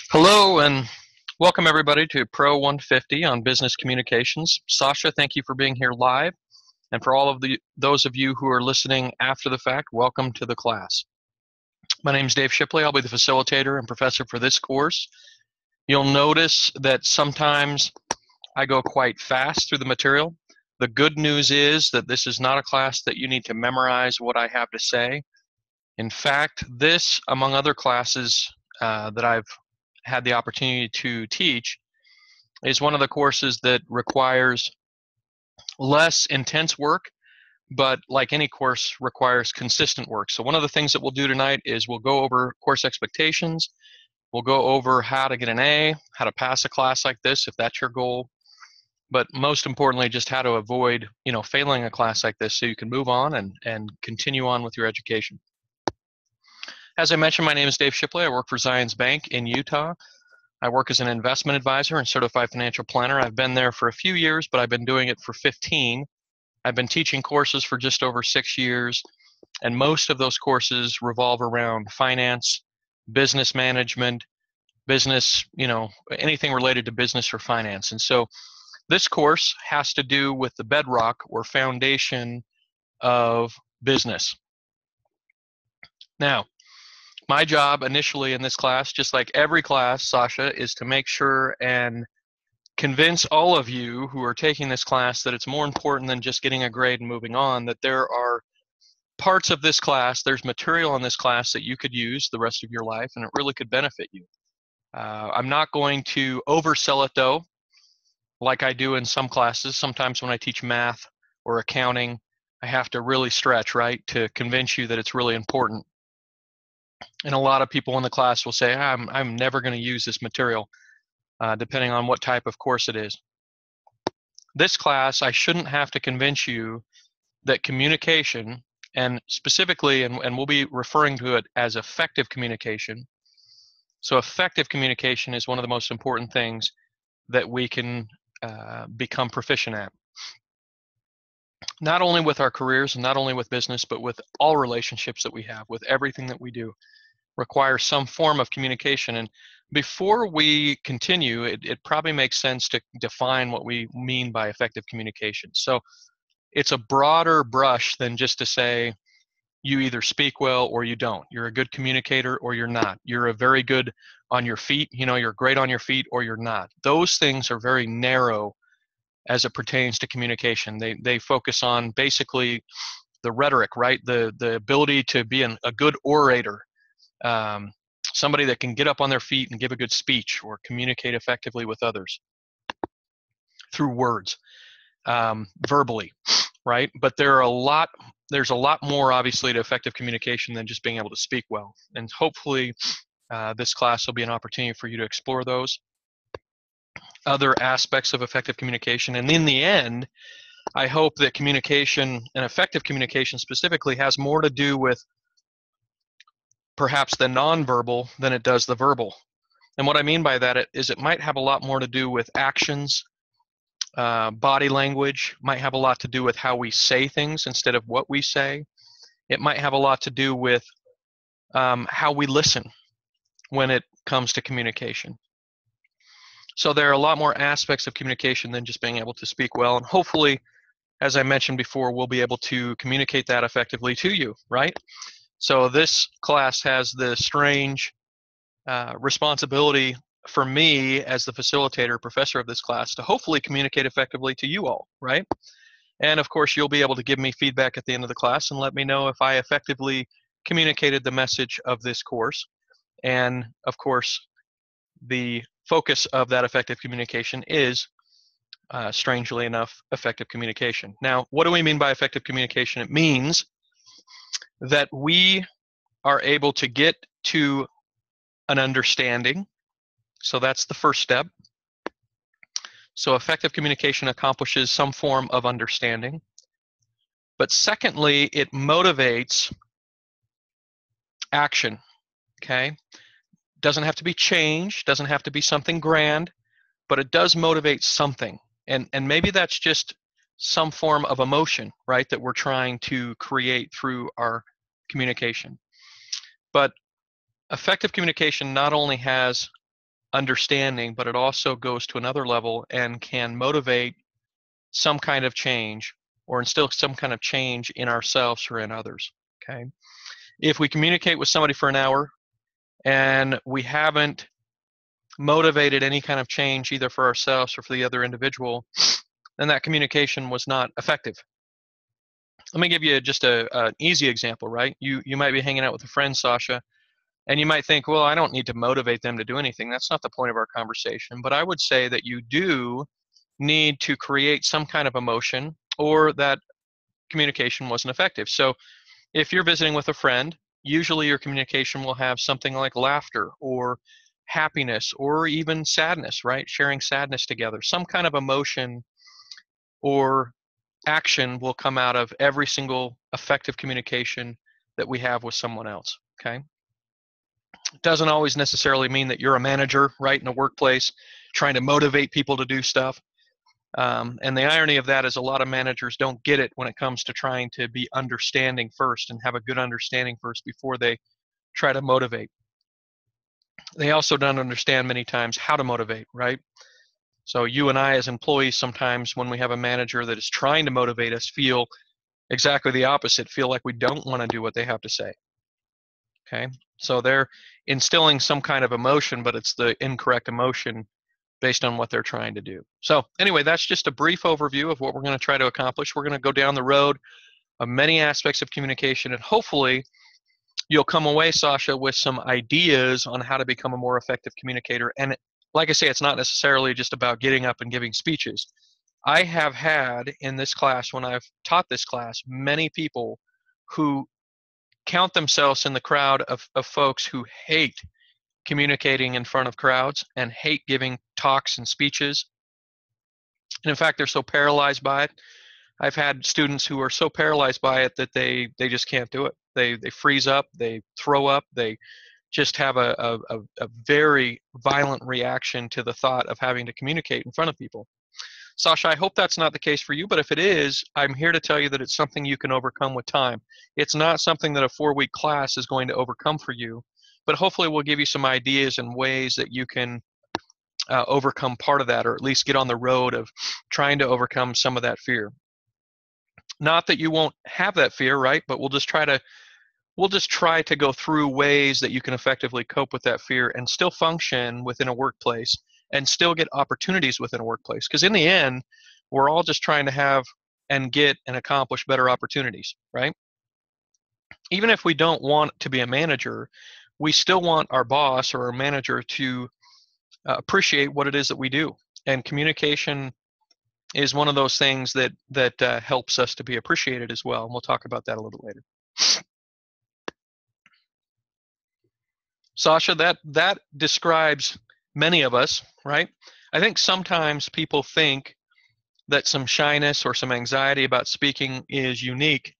Hello and welcome everybody to Pro 150 on business communications. Sasha, thank you for being here live, and for all of those of you who are listening after the fact, welcome to the class. My name is Dave Shipley. I'll be the facilitator and professor for this course. You'll notice that sometimes I go quite fast through the material. The good news is that this is not a class that you need to memorize what I have to say. In fact, this, among other classes that I've had the opportunity to teach, is one of the courses that requires less intense work, but like any course, requires consistent work. So one of the things that we'll do tonight is we'll go over course expectations. We'll go over how to get an A, how to pass a class like this if that's your goal, but most importantly, just how to avoid, failing a class like this so you can move on and continue on with your education. As I mentioned, my name is Dave Shipley. I work for Zions Bank in Utah. I work as an investment advisor and certified financial planner. I've been there for a few years, but I've been doing it for 15. I've been teaching courses for just over 6 years, and most of those courses revolve around finance, business management, business, anything related to business or finance. And so this course has to do with the bedrock or foundation of business. Now, my job initially in this class, just like every class, Sasha, is to make sure and convince all of you who are taking this class that it's more important than just getting a grade and moving on, that there are parts of this class, there's material in this class that you could use the rest of your life, and it really could benefit you. I'm not going to oversell it, though, like I do in some classes. Sometimes when I teach math or accounting, I have to really stretch, right, to convince you that it's really important. And a lot of people in the class will say, I'm never going to use this material, depending on what type of course it is. This class, I shouldn't have to convince you that communication, and specifically, and we'll be referring to it as effective communication. So effective communication is one of the most important things that we can become proficient at. Not only with our careers and not only with business, but with all relationships that we have, with everything that we do, requires some form of communication. And before we continue, it probably makes sense to define what we mean by effective communication. So it's a broader brush than just to say you either speak well or you don't. You're a good communicator or you're not. You're a very good on your feet, you're great on your feet or you're not. Those things are very narrow as it pertains to communication. They focus on basically the rhetoric, right? The ability to be a good orator, somebody that can get up on their feet and give a good speech or communicate effectively with others through words, verbally, right? But there's a lot more, obviously, to effective communication than just being able to speak well. And hopefully this class will be an opportunity for you to explore those other aspects of effective communication. And in the end, I hope that communication, and effective communication specifically, has more to do with perhaps the nonverbal than it does the verbal. And what I mean by that is it might have a lot more to do with actions, body language, might have a lot to do with how we say things instead of what we say. It might have a lot to do with how we listen when it comes to communication. So there are a lot more aspects of communication than just being able to speak well. And hopefully, as I mentioned before, we'll be able to communicate that effectively to you, right? So this class has the strange responsibility for me as the facilitator, professor of this class, to hopefully communicate effectively to you all, right? And of course, you'll be able to give me feedback at the end of the class and let me know if I effectively communicated the message of this course. And of course, the focus of that effective communication is, strangely enough, effective communication. Now, what do we mean by effective communication? It means that we are able to get to an understanding. So that's the first step. So effective communication accomplishes some form of understanding. But secondly, it motivates action, okay? Doesn't have to be change, doesn't have to be something grand, but it does motivate something. And maybe that's just some form of emotion, right, that we're trying to create through our communication. But effective communication not only has understanding, but it also goes to another level and can motivate some kind of change or instill some kind of change in ourselves or in others. Okay. If we communicate with somebody for an hour and we haven't motivated any kind of change either for ourselves or for the other individual, then that communication was not effective. Let me give you just an easy example, right? You might be hanging out with a friend, Sasha, and you might think, well, I don't need to motivate them to do anything. That's not the point of our conversation. But I would say that you do need to create some kind of emotion, or that communication wasn't effective. So if you're visiting with a friend, usually your communication will have something like laughter or happiness or even sadness, right? Sharing sadness together. Some kind of emotion or action will come out of every single effective communication that we have with someone else, okay? It doesn't always necessarily mean that you're a manager, right, in a workplace, trying to motivate people to do stuff. And the irony of that is a lot of managers don't get it when it comes to trying to be understanding first and have a good understanding first before they try to motivate. They also don't understand many times how to motivate, right? So you and I as employees, sometimes when we have a manager that is trying to motivate us, feel exactly the opposite, feel like we don't want to do what they have to say. Okay, so they're instilling some kind of emotion, but it's the incorrect emotion based on what they're trying to do. So anyway, that's just a brief overview of what we're going to try to accomplish. We're going to go down the road of many aspects of communication, and hopefully you'll come away, Sasha, with some ideas on how to become a more effective communicator. And like I say, it's not necessarily just about getting up and giving speeches. I have had in this class, when I've taught this class, many people who count themselves in the crowd of folks who hate communicating in front of crowds and hate giving talks and speeches. And in fact, they're so paralyzed by it. I've had students who are so paralyzed by it that they just can't do it. They freeze up, they throw up, they just have a very violent reaction to the thought of having to communicate in front of people. Sasha, I hope that's not the case for you, but if it is, I'm here to tell you that it's something you can overcome with time. It's not something that a 4-week class is going to overcome for you, but hopefully we'll give you some ideas and ways that you can overcome part of that, or at least get on the road of trying to overcome some of that fear. Not that you won't have that fear, right? But we'll just try to go through ways that you can effectively cope with that fear and still function within a workplace and still get opportunities within a workplace. Because in the end, we're all just trying to have and get and accomplish better opportunities, right? Even if we don't want to be a manager, we still want our boss or our manager to appreciate what it is that we do. And communication is one of those things that helps us to be appreciated as well. And we'll talk about that a little later. Sasha, that describes many of us, right? I think sometimes people think that some shyness or some anxiety about speaking is unique.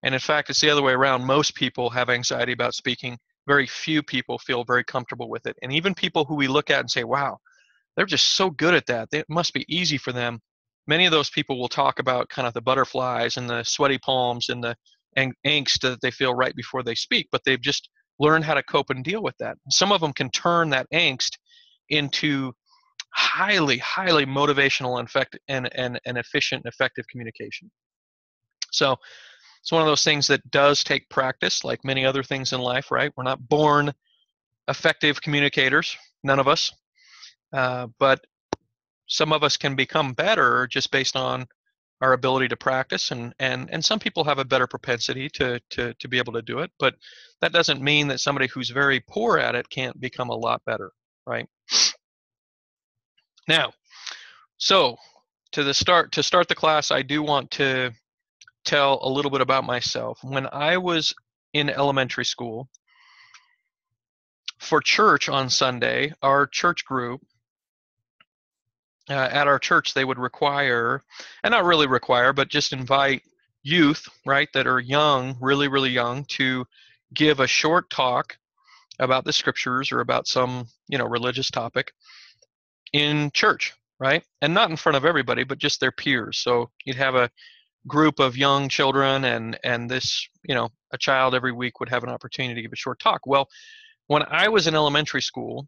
And in fact, it's the other way around. Most people have anxiety about speaking. Very few people feel very comfortable with it. And even people who we look at and say, wow, they're just so good at that. It must be easy for them. Many of those people will talk about kind of the butterflies and the sweaty palms and the angst that they feel right before they speak, but they've just learned how to cope and deal with that. Some of them can turn that angst into highly motivational and efficient and effective communication. So it's one of those things that does take practice, like many other things in life, right? We're not born effective communicators, none of us, but some of us can become better just based on our ability to practice, and some people have a better propensity to be able to do it, but that doesn't mean that somebody who's very poor at it can't become a lot better, right? Now, so to start the class, I do want to tell a little bit about myself. When I was in elementary school, for church on Sunday, our church group, at our church, they would require, and not really require, but just invite youth, right, that are young, really young, to give a short talk about the scriptures or about some, religious topic in church, right? And not in front of everybody, but just their peers. So you'd have a group of young children, and this, a child every week would have an opportunity to give a short talk. Well, when I was in elementary school,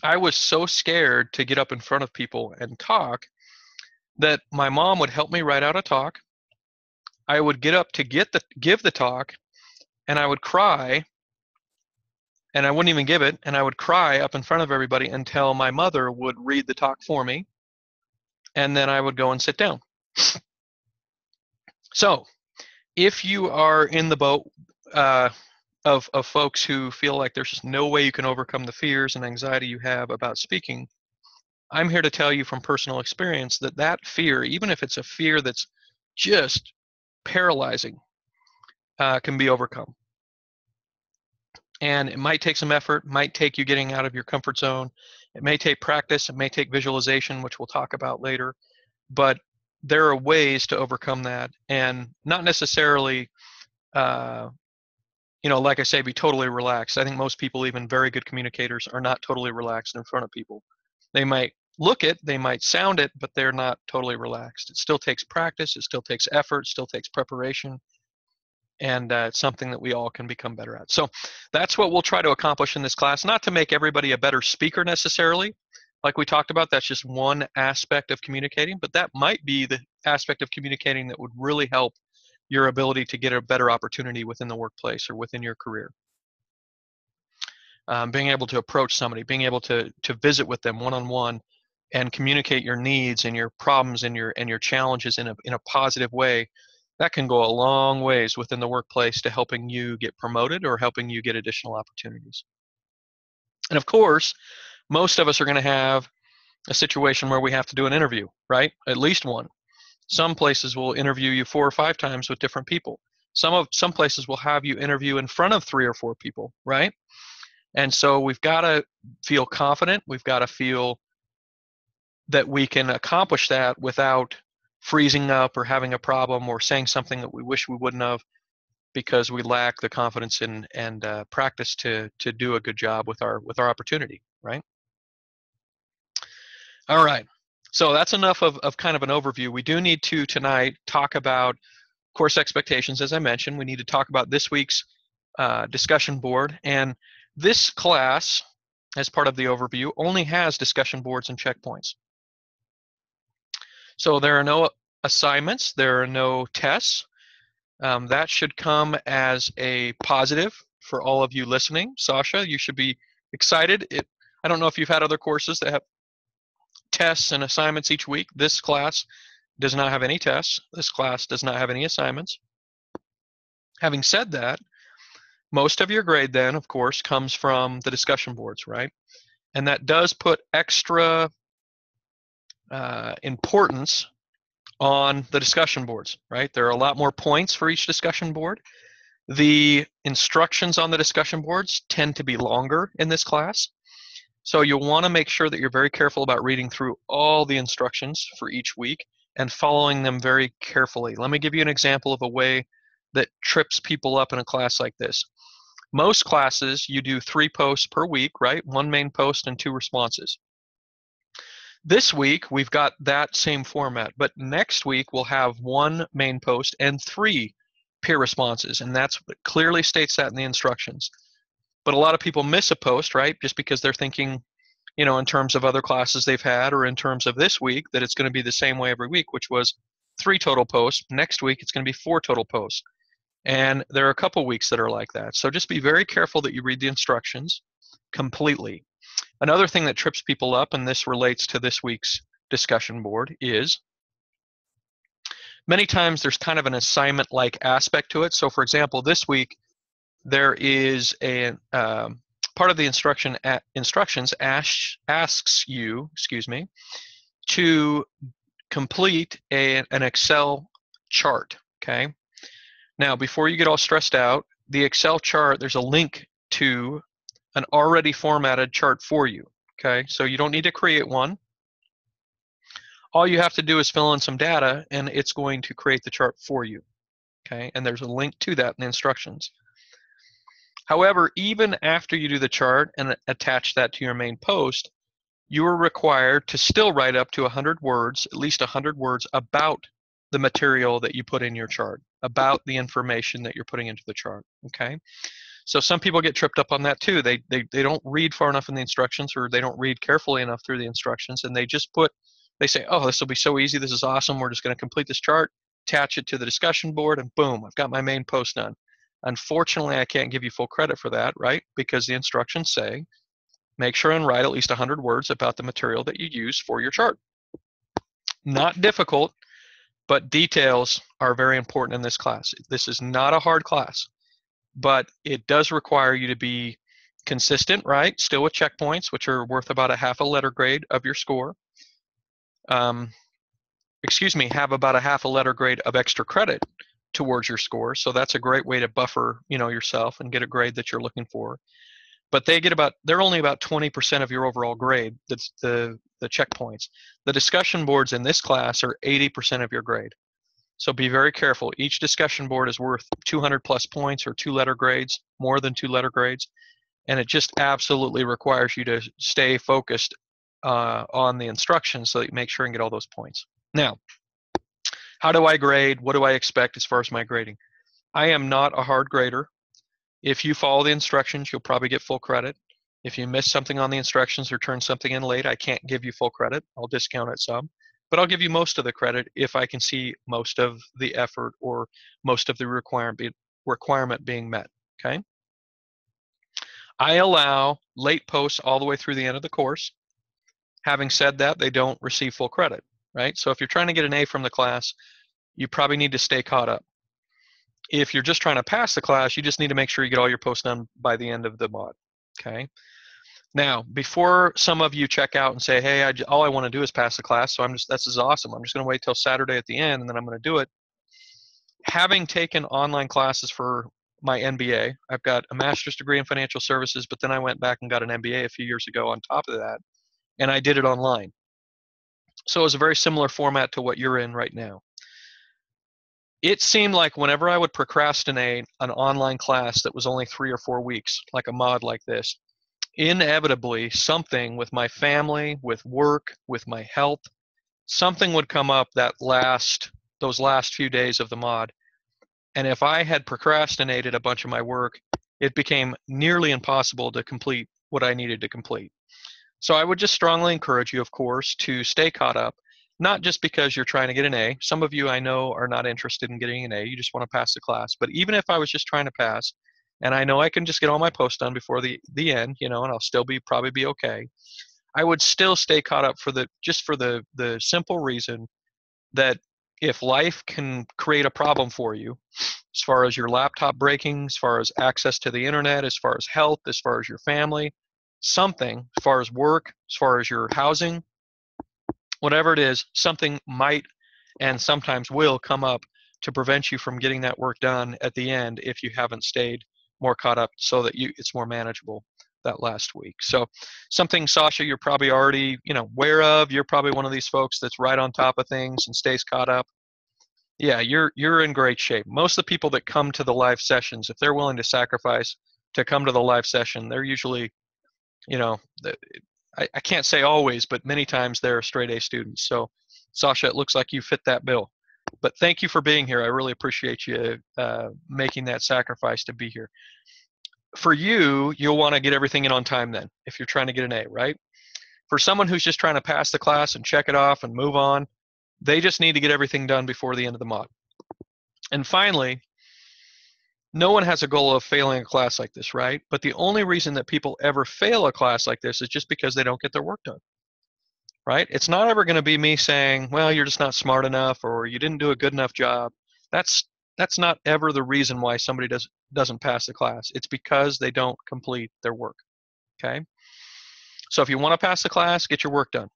I was so scared to get up in front of people and talk that my mom would help me write out a talk. I would get up to give the talk, and I would cry, and I wouldn't even give it, and I would cry up in front of everybody until my mother would read the talk for me, and then I would go and sit down. So, if you are in the boat uh, of folks who feel like there's just no way you can overcome the fears and anxiety you have about speaking, I'm here to tell you from personal experience that that fear, even if it's a fear that's just paralyzing, can be overcome. And it might take some effort, might take you getting out of your comfort zone. It may take practice, it may take visualization, which we'll talk about later. But there are ways to overcome that, and not necessarily, uh, like I say, be totally relaxed. I think most people, even very good communicators, are not totally relaxed in front of people. They might look it, they might sound it, but they're not totally relaxed. It still takes practice, it still takes effort, it still takes preparation, and it's something that we all can become better at. So that's what we'll try to accomplish in this class, not to make everybody a better speaker necessarily. Like we talked about, that's just one aspect of communicating, but that might be the aspect of communicating that would really help your ability to get a better opportunity within the workplace or within your career. Being able to approach somebody, being able to visit with them one-on-one and communicate your needs and your problems and your challenges in a positive way, that can go a long ways within the workplace to helping you get promoted or helping you get additional opportunities. And of course, most of us are going to have a situation where we have to do an interview, right? At least one. Some places will interview you 4 or 5 times with different people. Some places will have you interview in front of 3 or 4 people, right? And so we've got to feel confident. We've got to feel that we can accomplish that without freezing up or having a problem or saying something that we wish we wouldn't have, because we lack the confidence and practice to do a good job with our opportunity, right? All right. So that's enough of kind of an overview. We do need to tonight talk about course expectations. As I mentioned, we need to talk about this week's discussion board. And this class, as part of the overview, only has discussion boards and checkpoints. So there are no assignments, there are no tests. That should come as a positive for all of you listening. Sasha, you should be excited. I don't know if you've had other courses that have tests and assignments each week. This class does not have any tests. This class does not have any assignments. Having said that, most of your grade then, of course, comes from the discussion boards, right? And that does put extra importance on the discussion boards, right? There are a lot more points for each discussion board. The instructions on the discussion boards tend to be longer in this class. So you'll want to make sure that you're very careful about reading through all the instructions for each week and following them very carefully. Let me give you an example of a way that trips people up in a class like this. Most classes, you do 3 posts per week, right? 1 main post and 2 responses. This week, we've got that same format, but next week we'll have 1 main post and 3 peer responses, and that's what clearly states that in the instructions. But a lot of people miss a post, right? Just because they're thinking, in terms of other classes they've had or in terms of this week, that it's going to be the same way every week, which was 3 total posts. Next week, it's going to be 4 total posts. And there are a couple weeks that are like that. So just be very careful that you read the instructions completely. Another thing that trips people up, and this relates to this week's discussion board, is many times there's kind of an assignment-like aspect to it. So for example, this week, there is a part of the instructions asks you, to complete an Excel chart, okay? Now, before you get all stressed out, the Excel chart, there's a link to an already formatted chart for you, okay? So you don't need to create one. All you have to do is fill in some data, and it's going to create the chart for you, okay? And there's a link to that in the instructions. However, even after you do the chart and attach that to your main post, you are required to still write up to 100 words, at least 100 words about the material that you put in your chart, about the information that you're putting into the chart, okay? So some people get tripped up on that too. They don't read far enough in the instructions, or they don't read carefully enough through the instructions, and they say, oh, this will be so easy, this is awesome, we're just going to complete this chart, attach it to the discussion board, and boom, I've got my main post done. Unfortunately, I can't give you full credit for that, right? Because the instructions say, make sure and write at least 100 words about the material that you use for your chart. Not difficult, but details are very important in this class. This is not a hard class, but it does require you to be consistent, right? Still with checkpoints, which are worth about a half a letter grade of your score. Have about a half a letter grade of extra credit towards your score. So that's a great way to buffer, yourself and get a grade that you're looking for. But they're only about 20% of your overall grade. That's the checkpoints. The discussion boards in this class are 80% of your grade. So be very careful. Each discussion board is worth 200 plus points or 2-letter grades, more than 2-letter grades. And it just absolutely requires you to stay focused on the instructions so that you make sure and get all those points. Now, how do I grade? What do I expect as far as my grading? I am not a hard grader. If you follow the instructions, you'll probably get full credit. If you miss something on the instructions or turn something in late, I can't give you full credit. I'll discount it some. But I'll give you most of the credit if I can see most of the effort or most of the requirement being met, okay? I allow late posts all the way through the end of the course. Having said that, they don't receive full credit, right? So if you're trying to get an A from the class, you probably need to stay caught up. If you're just trying to pass the class, you just need to make sure you get all your posts done by the end of the mod, okay? Now, before some of you check out and say, hey, all I want to do is pass the class, so this is awesome. I'm just going to wait till Saturday at the end, and then I'm going to do it. Having taken online classes for my MBA, I've got a master's degree in financial services, but then I went back and got an MBA a few years ago on top of that, and I did it online. So it was a very similar format to what you're in right now. It seemed like whenever I would procrastinate an online class that was only 3 or 4 weeks, like a mod like this, inevitably something with my family, with work, with my health, something would come up those last few days of the mod. And if I had procrastinated a bunch of my work, it became nearly impossible to complete what I needed to complete. So I would just strongly encourage you, of course, to stay caught up, not just because you're trying to get an A. Some of you I know are not interested in getting an A. You just want to pass the class. But even if I was just trying to pass, and I know I can just get all my posts done before the end, and I'll still probably be okay, I would still stay caught up for the simple reason that if life can create a problem for you, as far as your laptop breaking, as far as access to the internet, as far as health, as far as your family, something, as far as work, as far as your housing, whatever it is, something might and sometimes will come up to prevent you from getting that work done at the end if you haven't stayed more caught up so that it's more manageable that last week. So something, Sasha, you're probably already aware of. You're probably one of these folks that's right on top of things and stays caught up. Yeah, you're in great shape. Most of the people that come to the live sessions, if they're willing to sacrifice to come to the live session, they're usually, I can't say always, but many times they're straight A students. So Sasha, it looks like you fit that bill. But thank you for being here. I really appreciate you making that sacrifice to be here. For you, you'll want to get everything in on time then, if you're trying to get an A, right? For someone who's just trying to pass the class and check it off and move on, they just need to get everything done before the end of the mod. And finally, no one has a goal of failing a class like this, right? But the only reason that people ever fail a class like this is just because they don't get their work done, right? It's not ever going to be me saying, well, you're just not smart enough or you didn't do a good enough job. That's not ever the reason why somebody doesn't pass the class. It's because they don't complete their work, okay? So if you want to pass the class, get your work done.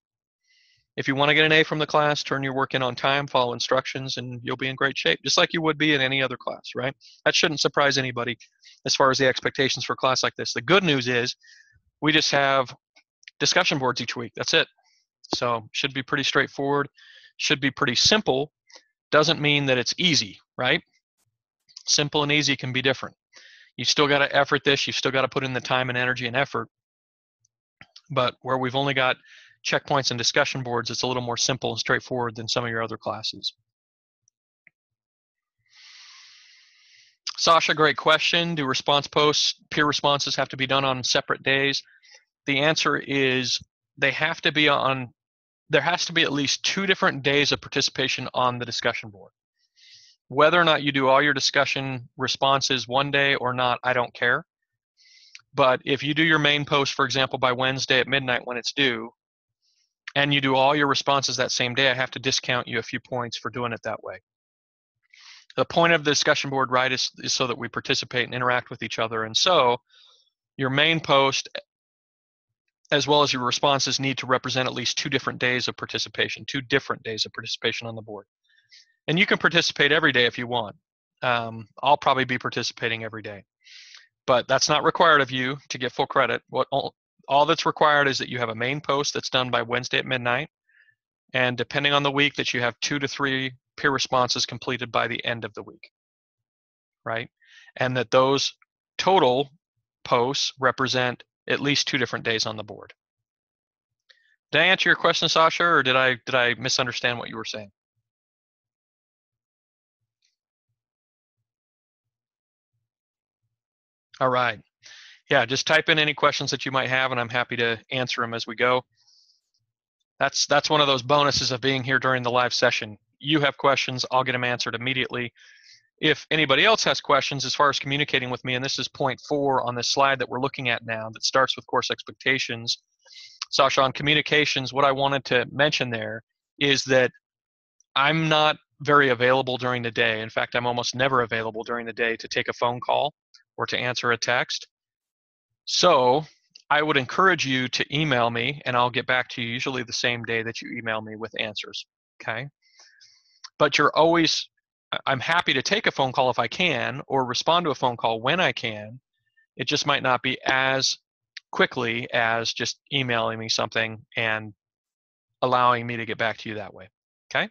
If you want to get an A from the class, turn your work in on time, follow instructions, and you'll be in great shape, just like you would be in any other class, right? That shouldn't surprise anybody as far as the expectations for a class like this. The good news is we just have discussion boards each week. That's it. So should be pretty straightforward, should be pretty simple. Doesn't mean that it's easy, right? Simple and easy can be different. You still got to effort this. You still got to put in the time and energy and effort. But where we've only got checkpoints and discussion boards, it's a little more simple and straightforward than some of your other classes. Sasha, great question. Do response posts, peer responses have to be done on separate days? The answer is they have to be on, there has to be at least 2 different days of participation on the discussion board. Whether or not you do all your discussion responses one day or not, I don't care. But if you do your main post, for example, by Wednesday at midnight when it's due, and you do all your responses that same day, I have to discount you a few points for doing it that way. The point of the discussion board, right, is so that we participate and interact with each other. And so your main post, as well as your responses, need to represent at least 2 different days of participation, 2 different days of participation on the board. And you can participate every day if you want. I'll probably be participating every day. But that's not required of you to get full credit. All that's required is that you have a main post that's done by Wednesday at midnight, and depending on the week, that you have 2 to 3 peer responses completed by the end of the week, right? And that those total posts represent at least 2 different days on the board. Did I answer your question, Sasha, or did I misunderstand what you were saying? All right. Yeah, just type in any questions that you might have, and I'm happy to answer them as we go. That's one of those bonuses of being here during the live session. You have questions, I'll get them answered immediately. If anybody else has questions as far as communicating with me, and this is point 4 on this slide that we're looking at now that starts with course expectations. Sasha, on communications, what I wanted to mention there is that I'm not very available during the day. In fact, I'm almost never available during the day to take a phone call or to answer a text. So I would encourage you to email me, and I'll get back to you usually the same day that you email me with answers, okay? But I'm happy to take a phone call if I can, or respond to a phone call when I can. It just might not be as quickly as just emailing me something and allowing me to get back to you that way, okay?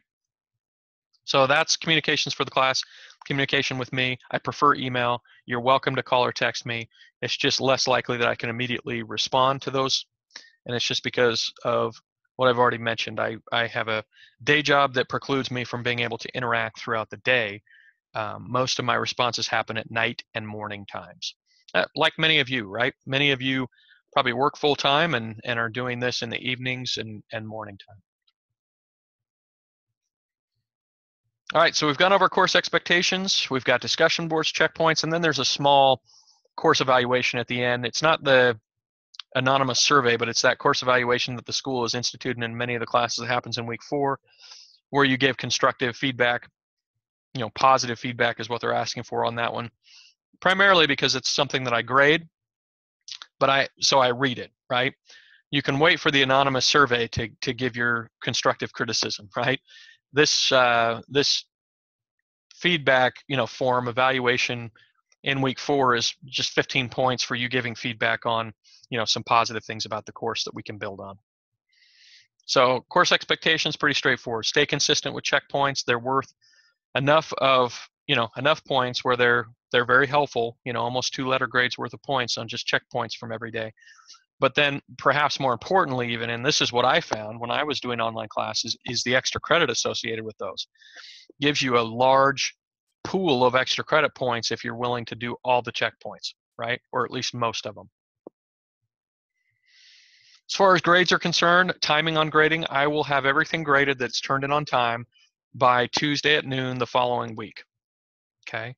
So that's communications for the class, communication with me. I prefer email. You're welcome to call or text me. It's just less likely that I can immediately respond to those. And it's just because of what I've already mentioned. I have a day job that precludes me from being able to interact throughout the day. Most of my responses happen at night and morning times. Like many of you, right? Many of you probably work full time and are doing this in the evenings and morning time. All right, so we've gone over course expectations, we've got discussion boards, checkpoints, and then there's a small course evaluation at the end. It's not the anonymous survey, but it's that course evaluation that the school has instituted in many of the classes that happens in week 4, where you give constructive feedback. You know, positive feedback is what they're asking for on that one, primarily because it's something that I grade, but so I read it, right? You can wait for the anonymous survey to give your constructive criticism, right? This feedback, form evaluation in week 4 is just 15 points for you giving feedback on, some positive things about the course that we can build on. So course expectations, pretty straightforward. Stay consistent with checkpoints. They're worth enough points where they're very helpful, almost 2 letter grades worth of points on just checkpoints from every day. But then perhaps more importantly even, and this is what I found when I was doing online classes, is the extra credit associated with those. Gives you a large pool of extra credit points if you're willing to do all the checkpoints, right? Or at least most of them. As far as grades are concerned, timing on grading, I will have everything graded that's turned in on time by Tuesday at noon the following week, okay?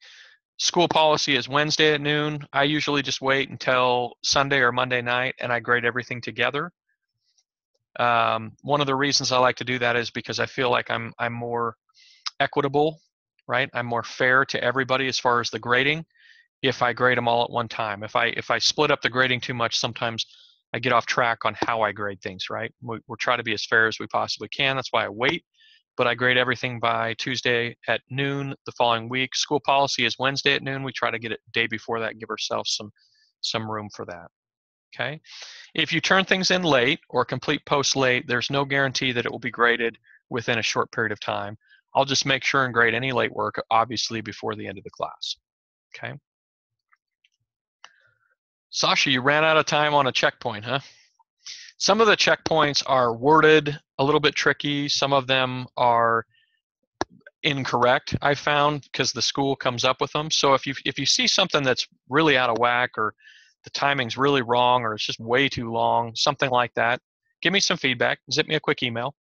School policy is Wednesday at noon. I usually just wait until Sunday or Monday night and I grade everything together. One of the reasons I like to do that is because I feel like I'm more equitable, right? I'm more fair to everybody as far as the grading if I grade them all at one time. If I split up the grading too much, sometimes I get off track on how I grade things, right? We'll try to be as fair as we possibly can. That's why I wait. But I grade everything by Tuesday at noon the following week. School policy is Wednesday at noon. We try to get it day before that and give ourselves some room for that, okay? If you turn things in late or complete posts late, there's no guarantee that it will be graded within a short period of time. I'll just make sure and grade any late work, obviously, before the end of the class, okay? Sasha, you ran out of time on a checkpoint, huh? Some of the checkpoints are worded a little bit tricky. Some of them are incorrect, I found, because the school comes up with them. So if you see something that's really out of whack, or the timing's really wrong, or it's just way too long, something like that, give me some feedback. Zip me a quick email,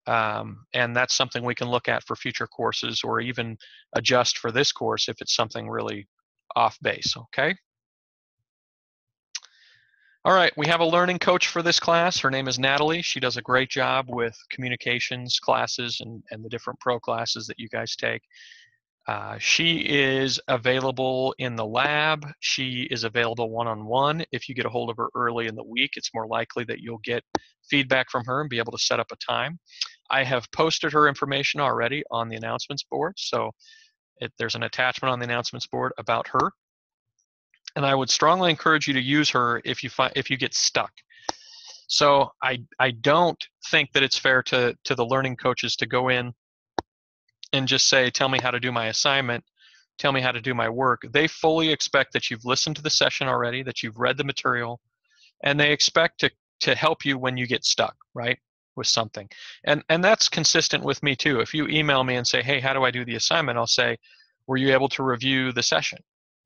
and that's something we can look at for future courses, or even adjust for this course if it's something really off base. Okay. All right, we have a learning coach for this class. Her name is Natalie. She does a great job with communications classes and the different pro classes that you guys take. She is available in the lab. She is available one-on-one. If you get a hold of her early in the week, it's more likely that you'll get feedback from her and be able to set up a time. I have posted her information already on the announcements board, so there's an attachment on the announcements board about her. And I would strongly encourage you to use her if you get stuck. So I don't think that it's fair to the learning coaches to go in and just say, tell me how to do my assignment, tell me how to do my work. They fully expect that you've listened to the session already, that you've read the material, and they expect to help you when you get stuck, right, with something. And that's consistent with me too. If you email me and say, hey, how do I do the assignment? I'll say, were you able to review the session?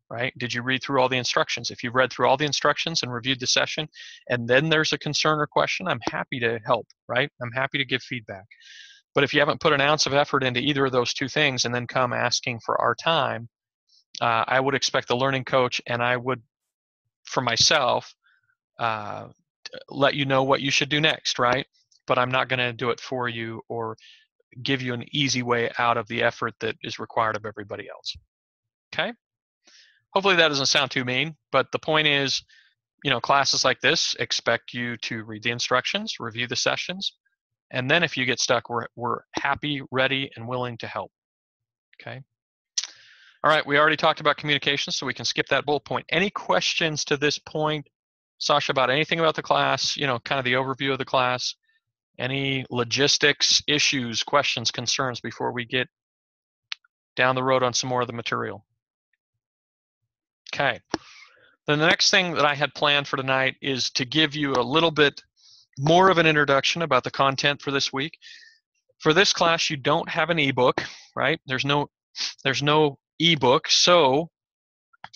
Right? Did you read through all the instructions? If you've read through all the instructions and reviewed the session, and then there's a concern or question, I'm happy to help, right? I'm happy to give feedback. But if you haven't put an ounce of effort into either of those two things and then come asking for our time, I would expect the learning coach, and I would, for myself, let you know what you should do next, right? But I'm not going to do it for you or give you an easy way out of the effort that is required of everybody else. Okay? Hopefully that doesn't sound too mean, but the point is, classes like this expect you to read the instructions, review the sessions, and then if you get stuck, we're happy, ready, and willing to help. Okay. All right, we already talked about communication, so we can skip that bullet point. Any questions to this point, Sasha, about anything about the class, kind of the overview of the class? Any logistics, issues, questions, concerns before we get down the road on some more of the material? Okay. Then the next thing that I had planned for tonight is to give you a little bit more of an introduction about the content for this week. For this class, you don't have an ebook, right? There's no ebook. So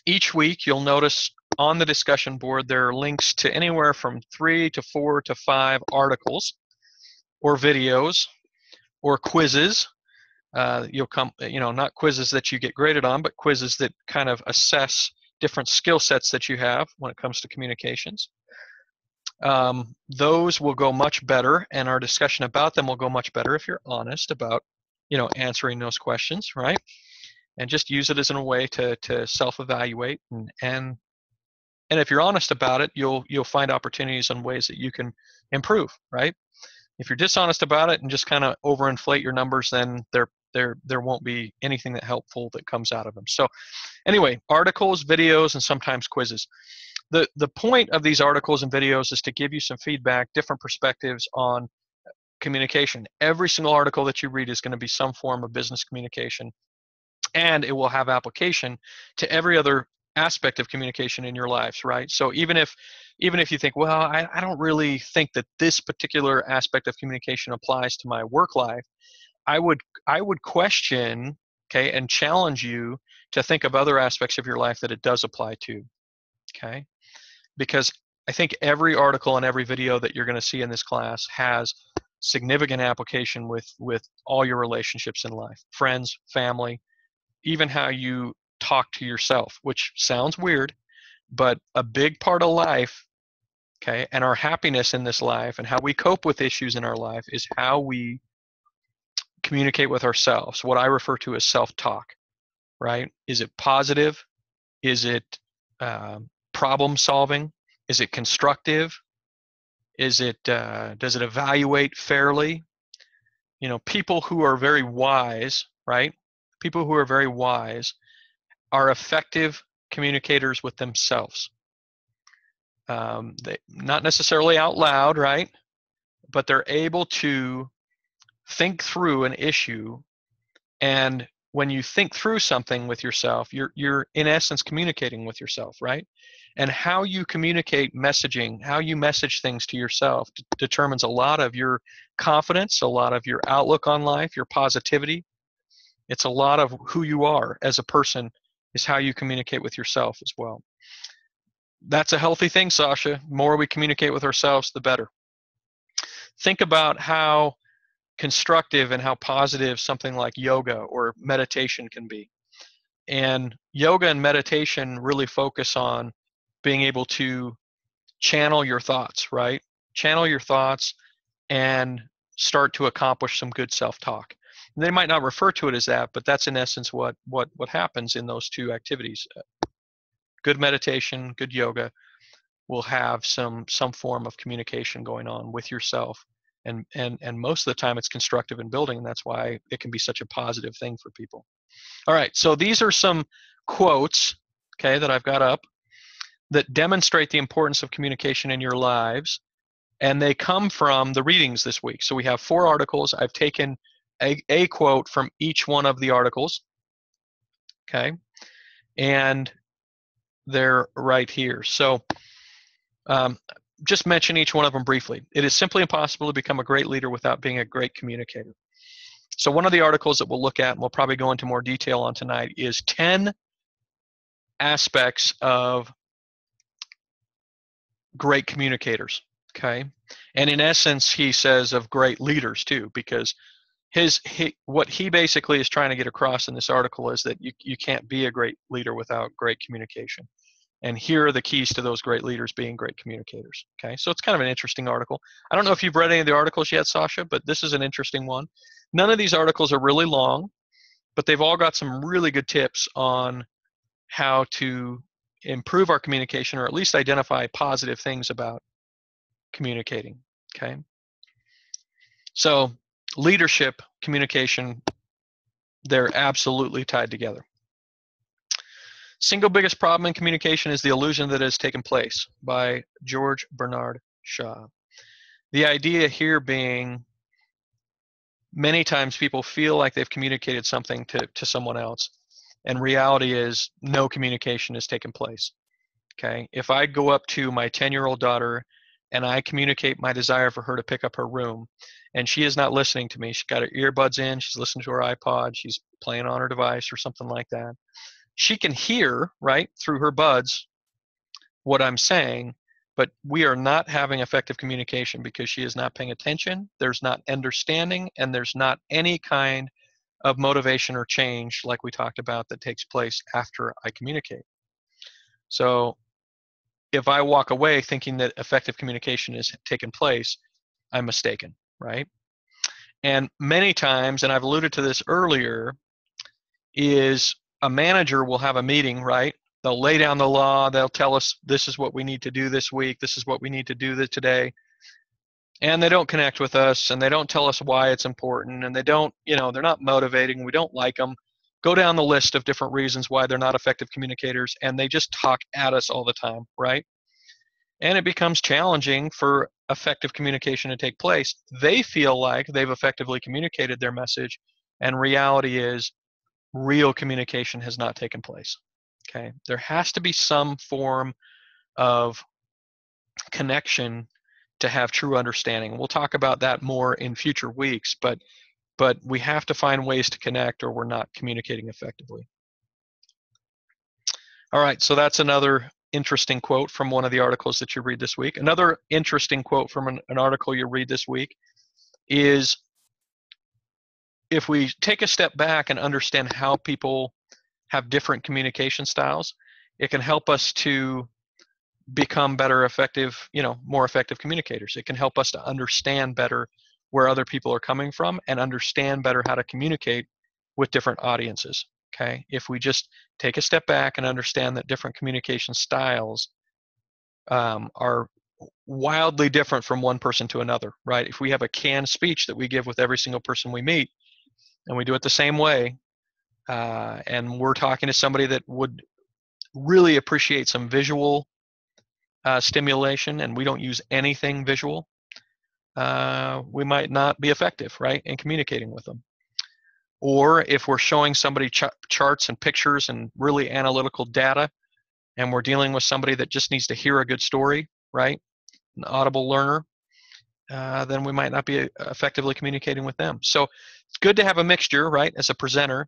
each week you'll notice on the discussion board there are links to anywhere from 3 to 4 to 5 articles or videos or quizzes. Not quizzes that you get graded on, but quizzes that kind of assess different skill sets that you have when it comes to communications. Those will go much better, and our discussion about them will go much better if you're honest about, answering those questions, right? And just use it as a way to self-evaluate, and if you're honest about it, you'll find opportunities and ways that you can improve, right? If you're dishonest about it and just kind of overinflate your numbers, then there won't be anything that helpful that comes out of them. So anyway, articles, videos, and sometimes quizzes. The point of these articles and videos is to give you some feedback, different perspectives on communication. Every single article that you read is going to be some form of business communication, and it will have application to every other aspect of communication in your lives, right? So even if you think, well, I don't really think that this particular aspect of communication applies to my work life, I would question, okay, and challenge you to think of other aspects of your life that it does apply to, okay? Because I think every article and every video that you're going to see in this class has significant application with all your relationships in life, friends, family, even how you talk to yourself, which sounds weird, but a big part of life, okay, and our happiness in this life and how we cope with issues in our life is how we communicate with ourselves, what I refer to as self-talk, right? Is it positive? Is it problem solving? Is it constructive? Is it does it evaluate fairly? People who are very wise, right? People who are very wise are effective communicators with themselves. They not necessarily out loud, right? But they're able to think through an issue, and when you think through something with yourself, you're in essence communicating with yourself, right? And how you communicate messaging, how you message things to yourself determines a lot of your confidence, a lot of your outlook on life, your positivity. It's a lot of who you are as a person is how you communicate with yourself as well. That's a healthy thing, Sasha. The more we communicate with ourselves, the better. Think about how constructive and how positive something like yoga or meditation can be. And yoga and meditation really focus on being able to channel your thoughts, right? Channel your thoughts and start to accomplish some good self-talk. They might not refer to it as that, but that's in essence what happens in those two activities. Good meditation, good yoga will have some form of communication going on with yourself. And most of the time it's constructive and building, and that's why it can be such a positive thing for people. All right, so these are some quotes, okay, that I've got up that demonstrate the importance of communication in your lives, and they come from the readings this week. So we have 4 articles. I've taken a quote from each one of the articles, okay, and they're right here. So just mention each one of them briefly. It is simply impossible to become a great leader without being a great communicator. So one of the articles that we'll look at, and we'll probably go into more detail on tonight, is 10 aspects of great communicators, okay? And in essence, he says of great leaders too, because what he basically is trying to get across in this article is that you can't be a great leader without great communication. And here are the keys to those great leaders being great communicators. Okay, so it's kind of an interesting article. I don't know if you've read any of the articles yet, Sasha, but this is an interesting one. None of these articles are really long, but they've all got some really good tips on how to improve our communication, or at least identify positive things about communicating. Okay, so leadership, communication, they're absolutely tied together. Single biggest problem in communication is the illusion that has taken place, by George Bernard Shaw. The idea here being many times people feel like they've communicated something to someone else, and reality is no communication has taken place. Okay, if I go up to my 10-year-old daughter and I communicate my desire for her to pick up her room, and she is not listening to me, she's got her earbuds in, she's listening to her iPod, she's playing on her device or something like that, she can hear, right, through her buds what I'm saying, but we are not having effective communication because she is not paying attention, there's not understanding, and there's not any kind of motivation or change like we talked about that takes place after I communicate. So if I walk away thinking that effective communication has taken place, I'm mistaken, right? And many times, and I've alluded to this earlier, is a manager will have a meeting, right? They'll lay down the law, they'll tell us this is what we need to do this week, this is what we need to do today, and they don't connect with us, and they don't tell us why it's important, and they don't, they're not motivating, we don't like them. Go down the list of different reasons why they're not effective communicators, and they just talk at us all the time, right? And it becomes challenging for effective communication to take place. They feel like they've effectively communicated their message, and reality is real communication has not taken place. Okay, there has to be some form of connection to have true understanding. We'll talk about that more in future weeks, but we have to find ways to connect or we're not communicating effectively. All right, so that's another interesting quote from one of the articles that you read this week. Another interesting quote from an article you read this week is, if we take a step back and understand how people have different communication styles, it can help us to become better effective, more effective communicators. It can help us to understand better where other people are coming from and understand better how to communicate with different audiences. Okay, if we just take a step back and understand that different communication styles are wildly different from one person to another, right? If we have a canned speech that we give with every single person we meet, and we do it the same way, and we're talking to somebody that would really appreciate some visual stimulation, and we don't use anything visual, we might not be effective, right, in communicating with them. Or if we're showing somebody charts and pictures and really analytical data, and we're dealing with somebody that just needs to hear a good story, right, an audible learner, then we might not be effectively communicating with them. So it's good to have a mixture, right, as a presenter,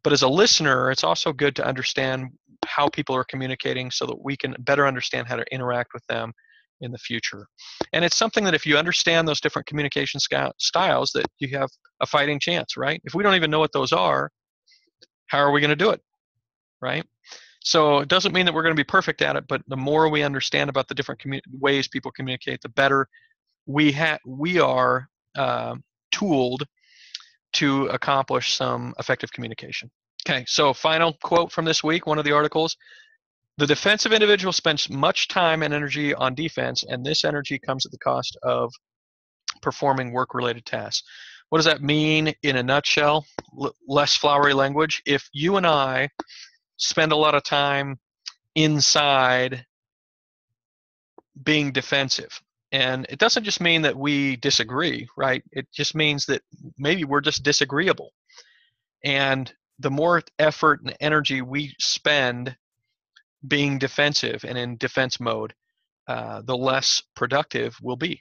But as a listener, it's also good to understand how people are communicating so that we can better understand how to interact with them in the future. And it's something that if you understand those different communication styles, that you have a fighting chance, right? If we don't even know what those are, how are we going to do it, right? So it doesn't mean that we're going to be perfect at it, but the more we understand about the different ways people communicate, the better we are tooled to accomplish some effective communication. Okay, so final quote from this week, one of the articles. The defensive individual spends much time and energy on defense, and this energy comes at the cost of performing work-related tasks. What does that mean in a nutshell? Less flowery language. If you and I spend a lot of time inside being defensive, and it doesn't just mean that we disagree, right? It just means that maybe we're just disagreeable. And the more effort and energy we spend being defensive and in defense mode, the less productive we'll be,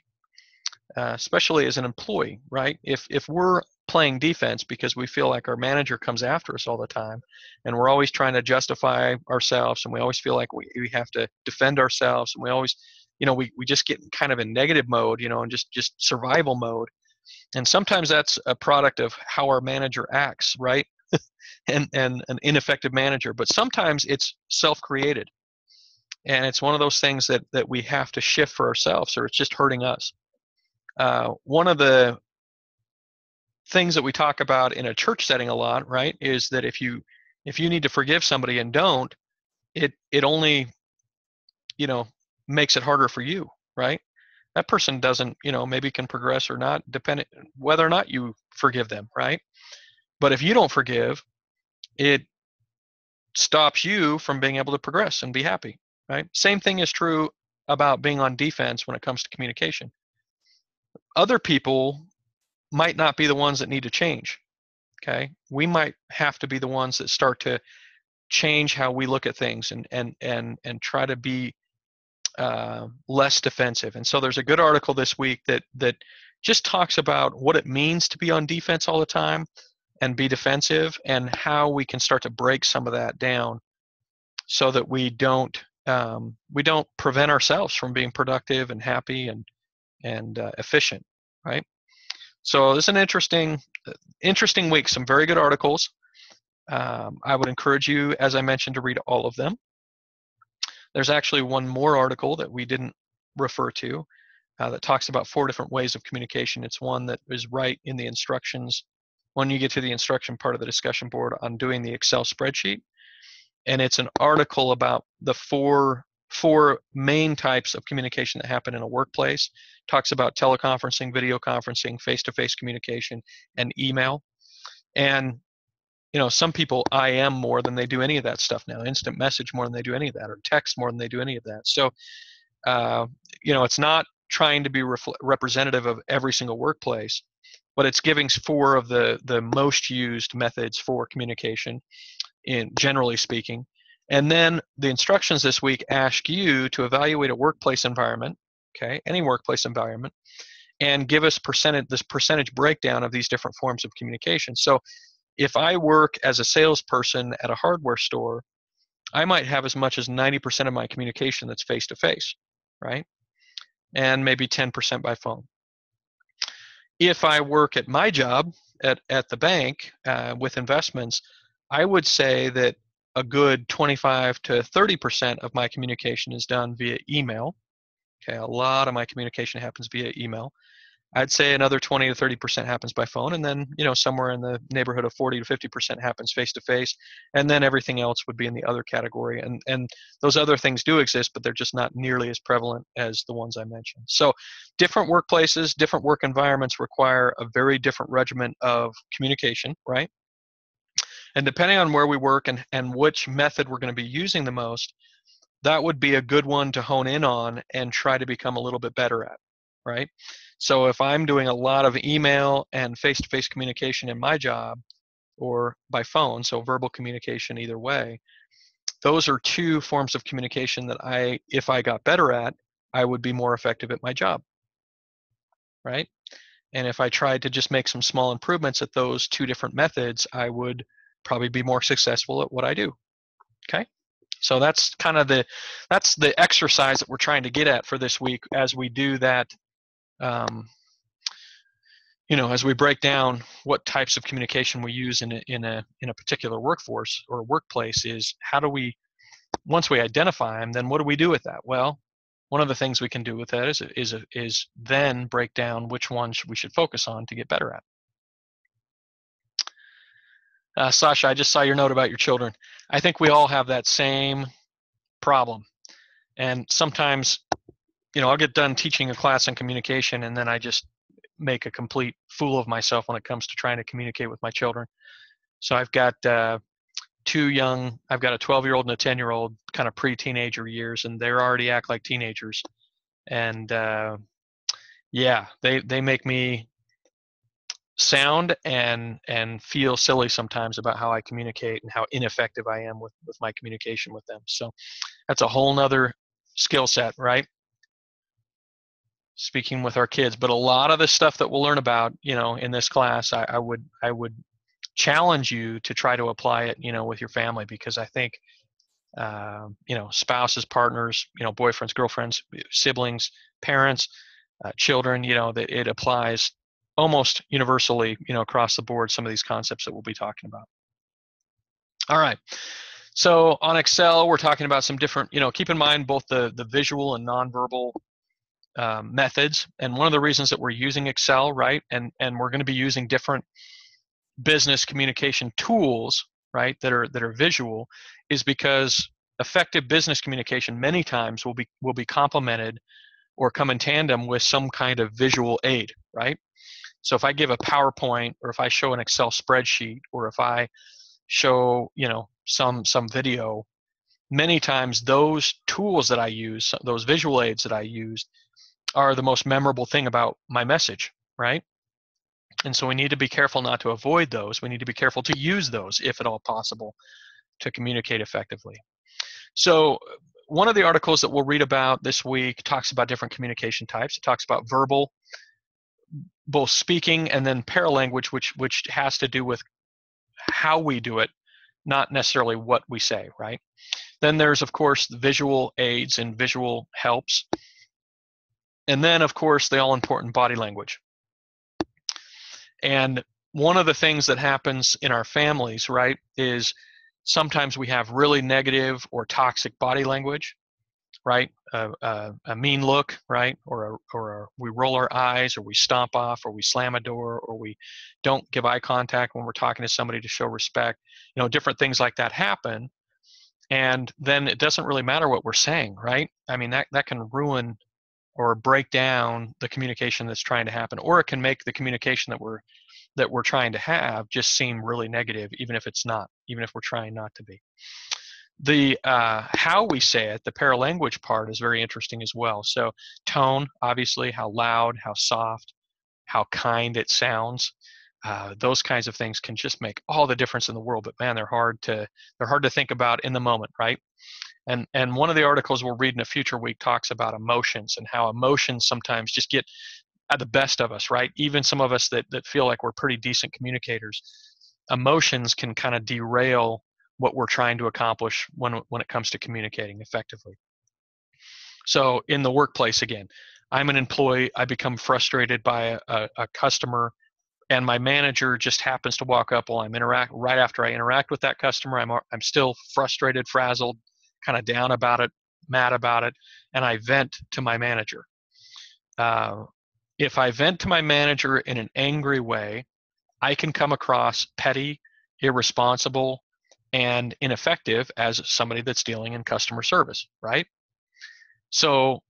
especially as an employee, right? If we're playing defense because we feel like our manager comes after us all the time, and we're always trying to justify ourselves, and we always feel like we have to defend ourselves, and we always, we just get kind of in negative mode, and just survival mode. And sometimes that's a product of how our manager acts, right? and an ineffective manager. But sometimes it's self-created. And it's one of those things that we have to shift for ourselves, or it's just hurting us. One of the things that we talk about in a church setting a lot, right, is that if you need to forgive somebody and don't, it only, makes it harder for you, right? That person doesn't, maybe can progress or not, depending whether or not you forgive them, right? But if you don't forgive, it stops you from being able to progress and be happy, right? Same thing is true about being on defense when it comes to communication. Other people might not be the ones that need to change, okay? We might have to be the ones that start to change how we look at things and try to be less defensive. And so there's a good article this week that just talks about what it means to be on defense all the time and be defensive, and how we can start to break some of that down so that we don't prevent ourselves from being productive and happy and efficient, right? So this is an interesting week. Some very good articles. I would encourage you, as I mentioned, to read all of them. There's actually one more article that we didn't refer to that talks about 4 different ways of communication. It's one that is right in the instructions when you get to the instruction part of the discussion board on doing the Excel spreadsheet. And it's an article about the four main types of communication that happen in a workplace. Talks about teleconferencing, video conferencing, face-to-face communication, and email. And some people IM more than they do any of that stuff now, instant message more than they do any of that, or text more than they do any of that. So it's not trying to be representative of every single workplace, but it's giving 4 of the most used methods for communication, in generally speaking. And then the instructions this week ask you to evaluate a workplace environment, okay, any workplace environment, and give us this percentage breakdown of these different forms of communication. So if I work as a salesperson at a hardware store, I might have as much as 90% of my communication that's face-to-face, right? And maybe 10% by phone. If I work at my job at the bank with investments, I would say that a good 25 to 30% of my communication is done via email. Okay, a lot of my communication happens via email. I'd say another 20 to 30% happens by phone, and then somewhere in the neighborhood of 40 to 50% happens face-to-face, and then everything else would be in the other category. And those other things do exist, but they're just not nearly as prevalent as the ones I mentioned. So different workplaces, different work environments require a very different regimen of communication, right? And depending on where we work and which method we're going to be using the most, that would be a good one to hone in on and try to become a little bit better at, right? So if I'm doing a lot of email and face-to-face communication in my job, or by phone, so verbal communication either way, those are 2 forms of communication that if I got better at, I would be more effective at my job, right? And if I tried to just make some small improvements at those 2 different methods, I would probably be more successful at what I do. Okay. So that's kind of that's the exercise that we're trying to get at for this week as we do that. As we break down what types of communication we use in a particular workforce or workplace, is how do we, once we identify them, then what do we do with that? Well, one of the things we can do with that is then break down which ones we should focus on to get better at. Sasha, I just saw your note about your children. I think we all have that same problem. And sometimes, I'll get done teaching a class on communication, and then I just make a complete fool of myself when it comes to trying to communicate with my children. So I've got I've got a 12-year-old and a 10-year-old, kind of pre-teenager years, and they already act like teenagers. And they make me sound and feel silly sometimes about how I communicate and how ineffective I am with my communication with them. So that's a whole nother skill set, right? Speaking with our kids. But a lot of the stuff that we'll learn about, in this class, I would challenge you to try to apply it, with your family, because I think, spouses, partners, boyfriends, girlfriends, siblings, parents, children, that it applies almost universally, across the board, some of these concepts that we'll be talking about. All right. So on Excel, we're talking about some different, keep in mind both the visual and nonverbal methods. And one of the reasons that we're using Excel, right, and we're going to be using different business communication tools, right, that are visual, is because effective business communication many times will be complemented or come in tandem with some kind of visual aid, right? So if I give a PowerPoint, or if I show an Excel spreadsheet, or if I show, some video, many times those tools that I use, those visual aids that I use, are the most memorable thing about my message, right? And so we need to be careful not to avoid those. We need to be careful to use those, if at all possible, to communicate effectively. So one of the articles that we'll read about this week talks about different communication types. It talks about verbal, both speaking, and then paralanguage, which has to do with how we do it, not necessarily what we say, right? Then there's, of course, the visual aids and visual helps. And then, of course, the all-important body language. And one of the things that happens in our families, right, is sometimes we have really negative or toxic body language, right? A mean look, right? Or we roll our eyes, or we stomp off, or we slam a door, or we don't give eye contact when we're talking to somebody to show respect. Different things like that happen. And then it doesn't really matter what we're saying, right? I mean, that can ruin or break down the communication that's trying to happen, or it can make the communication that we're trying to have just seem really negative, even if it's not, even if we're trying not to be. The how we say it, the paralanguage part, is very interesting as well. So tone, obviously, how loud, how soft, how kind it sounds. Those kinds of things can just make all the difference in the world. But man, they're hard to think about in the moment, right? And one of the articles we'll read in a future week talks about emotions, and how emotions sometimes just get at the best of us, right? Even some of us that feel like we're pretty decent communicators, emotions can kind of derail what we're trying to accomplish when it comes to communicating effectively. So in the workplace, again, I'm an employee, I become frustrated by a customer, and my manager just happens to walk up while I'm right after I interact with that customer. I'm still frustrated, frazzled, kind of down about it, mad about it, and I vent to my manager. If I vent to my manager in an angry way, I can come across petty, irresponsible, and ineffective as somebody that's dealing in customer service, right? So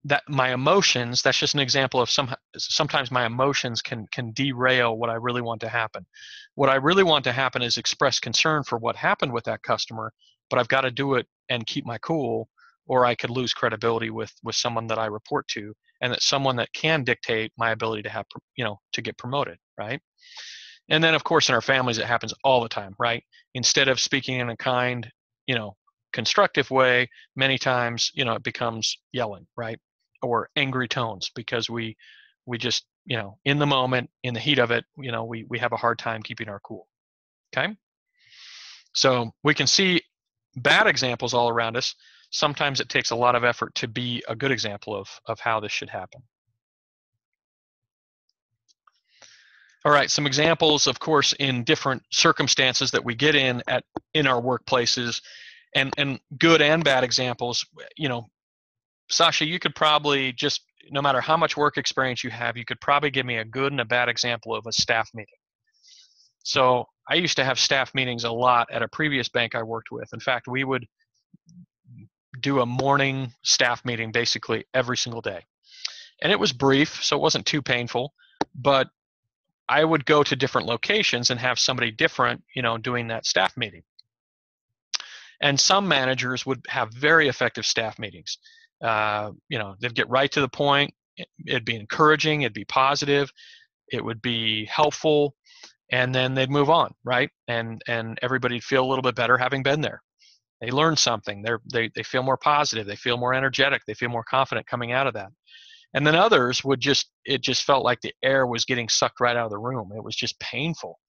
that my emotions, that's just an example of sometimes my emotions can derail what I really want to happen. What I really want to happen is express concern for what happened with that customer, but I've got to do it and keep my cool, or I could lose credibility with someone that I report to, and that someone that can dictate my ability to have, to get promoted, right? And then, of course, in our families, it happens all the time, right? Instead of speaking in a kind, constructive way, many times, it becomes yelling, right? Or angry tones, because we just, in the moment, in the heat of it, we have a hard time keeping our cool. Okay. So we can see bad examples all around us. Sometimes it takes a lot of effort to be a good example of how this should happen. All right, some examples, of course, in different circumstances that we get in our workplaces, and good and bad examples. Sasha, you could probably just, no matter how much work experience you have, you could probably give me a good and a bad example of a staff meeting. So I used to have staff meetings a lot at a previous bank I worked with. In fact, we would do a morning staff meeting basically every single day. And it was brief, so it wasn't too painful, but I would go to different locations and have somebody different, doing that staff meeting. And some managers would have very effective staff meetings. They'd get right to the point. It'd be encouraging. It'd be positive. It would be helpful. And then they'd move on, right? And everybody'd feel a little bit better having been there. They learned something. They feel more positive. They feel more energetic. They feel more confident coming out of that. And then others it just felt like the air was getting sucked right out of the room. It was just painful.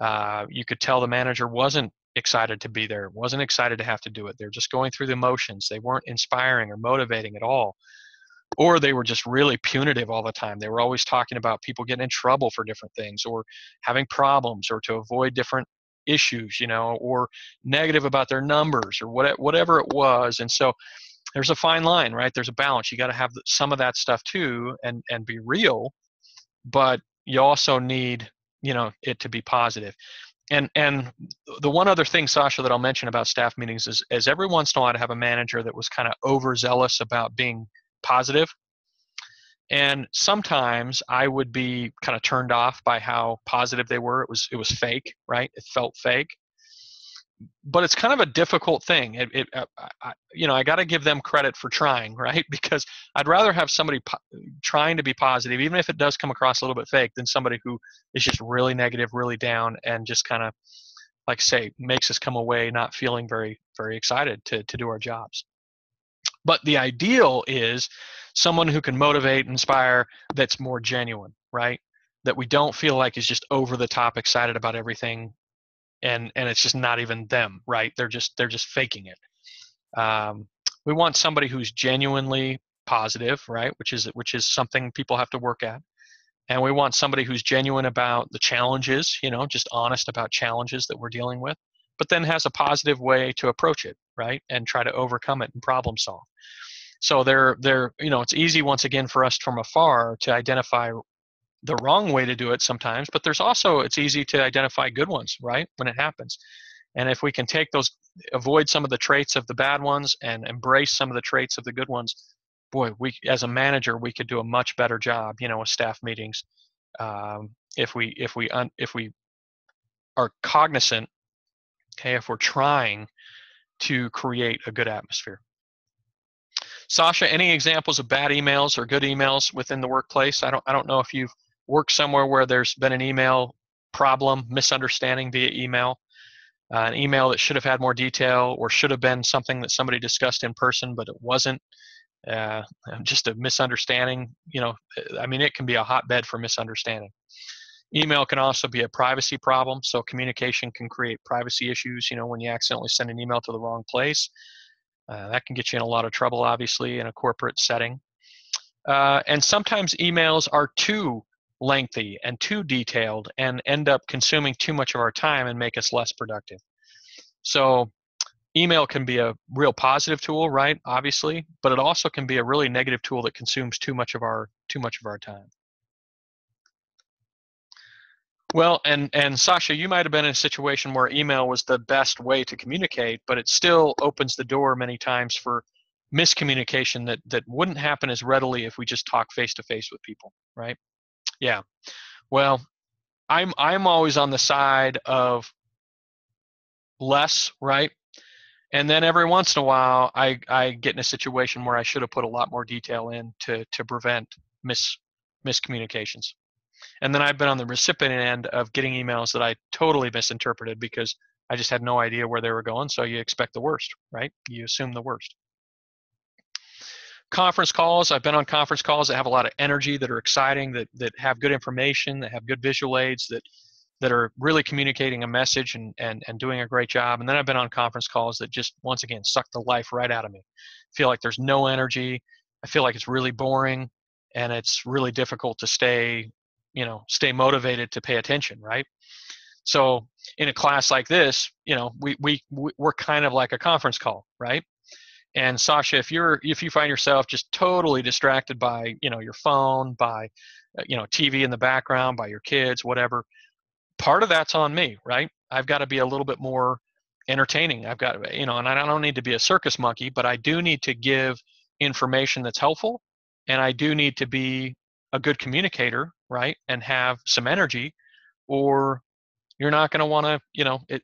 You could tell the manager wasn't excited to be there, wasn't excited to have to do it. They're just going through the motions. They weren't inspiring or motivating at all. Or they were just really punitive all the time. They were always talking about people getting in trouble for different things, or having problems, or to avoid different issues, or negative about their numbers, or whatever it was. And so there's a fine line, right? There's a balance. You got to have some of that stuff too, and be real, but you also need, it to be positive. And the one other thing, Sasha, that I'll mention about staff meetings is every once in a while to have a manager that was kind of overzealous about being positive. And sometimes I would be kind of turned off by how positive they were. It was fake, right? It felt fake. But it's kind of a difficult thing. I got to give them credit for trying, right? Because I'd rather have somebody trying to be positive, even if it does come across a little bit fake, than somebody who is just really negative, really down, and just kind of, like say, makes us come away not feeling very, very excited to do our jobs. But the ideal is someone who can motivate, inspire, that's more genuine, right? That we don't feel like is just over the top excited about everything, and it's just not even them, right? They're just faking it. We want somebody who's genuinely positive, right? Which is something people have to work at. And we want somebody who's genuine about the challenges, just honest about challenges that we're dealing with, but then has a positive way to approach it, right? And try to overcome it and problem solve. So it's easy once again for us from afar to identify the wrong way to do it sometimes, but it's easy to identify good ones, right? When it happens. And if we can avoid some of the traits of the bad ones and embrace some of the traits of the good ones, boy, as a manager, we could do a much better job, with staff meetings. If we are cognizant, okay, if we're trying to create a good atmosphere. Sasha, any examples of bad emails or good emails within the workplace? I don't know if you've worked somewhere where there's been an email problem, misunderstanding via email, an email that should have had more detail, or should have been something that somebody discussed in person, but it wasn't. Just a misunderstanding. It can be a hotbed for misunderstanding. Email can also be a privacy problem, so communication can create privacy issues. When you accidentally send an email to the wrong place, that can get you in a lot of trouble, obviously, in a corporate setting. And sometimes emails are too lengthy and too detailed and end up consuming too much of our time and make us less productive. So email can be a real positive tool, right? Obviously, but it also can be a really negative tool that consumes too much of our time. Well, and Sasha, you might have been in a situation where email was the best way to communicate, but it still opens the door many times for miscommunication that wouldn't happen as readily if we just talk face to face with people, right? Yeah. Well, I'm always on the side of less, right? And then every once in a while, I get in a situation where I should have put a lot more detail in to prevent miscommunications. And then I've been on the recipient end of getting emails that I totally misinterpreted because I just had no idea where they were going. So you expect the worst, right? You assume the worst. Conference calls. I've been on conference calls that have a lot of energy, that are exciting, that have good information, that have good visual aids, that that are really communicating a message and doing a great job. And then I've been on conference calls that just, once again, suck the life right out of me. I feel like there's no energy. I feel like it's really boring, and it's really difficult to stay motivated to pay attention, right? So in a class like this, we're kind of like a conference call, right? And Sasha, if you find yourself just totally distracted by, your phone, by, TV in the background, by your kids, whatever, part of that's on me, right? I've got to be a little bit more entertaining. I've got to, and I don't need to be a circus monkey, but I do need to give information that's helpful, and I do need to be a good communicator, right? And have some energy, or you're not going to want to,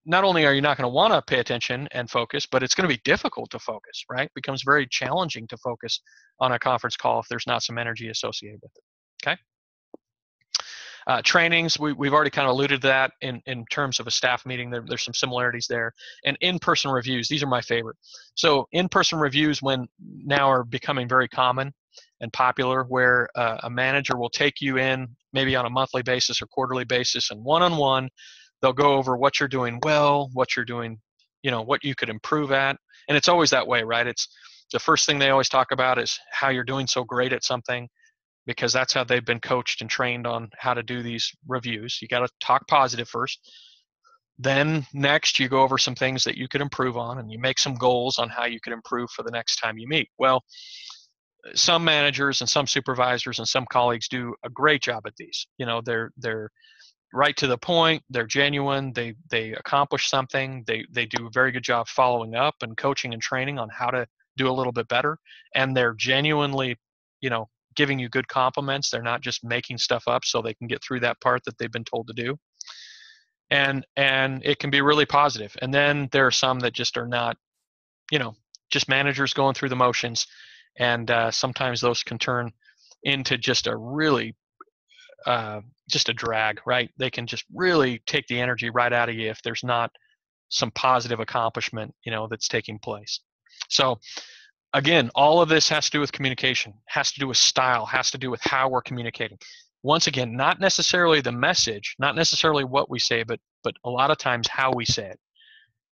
not only are you not going to want to pay attention and focus, but it's going to be difficult to focus, right? It becomes very challenging to focus on a conference call if there's not some energy associated with it, okay? Trainings, we've already kind of alluded to that in terms of a staff meeting. There's some similarities there. And in-person reviews, these are my favorite. So in-person reviews now are becoming very common and popular, where a manager will take you in maybe on a monthly basis or quarterly basis, and one-on-one, they'll go over what you're doing well, what you're doing, what you could improve at. And it's always that way, right? It's the first thing they always talk about is how you're doing so great at something, because that's how they've been coached and trained on how to do these reviews. You got to talk positive first. Then next, you go over some things that you could improve on, and you make some goals on how you could improve for the next time you meet. Well, some managers and some supervisors and some colleagues do a great job at these. They're right to the point. They're genuine. They accomplish something. They do a very good job following up and coaching and training on how to do a little bit better. And they're genuinely, giving you good compliments. They're not just making stuff up so they can get through that part that they've been told to do. And it can be really positive. And then there are some that just are not, just managers going through the motions. And sometimes those can turn into just a really, just a drag, right? They can just really take the energy right out of you if there's not some positive accomplishment, that's taking place. So again, all of this has to do with communication, has to do with style, has to do with how we're communicating. Once again, not necessarily the message, not necessarily what we say, but a lot of times how we say it,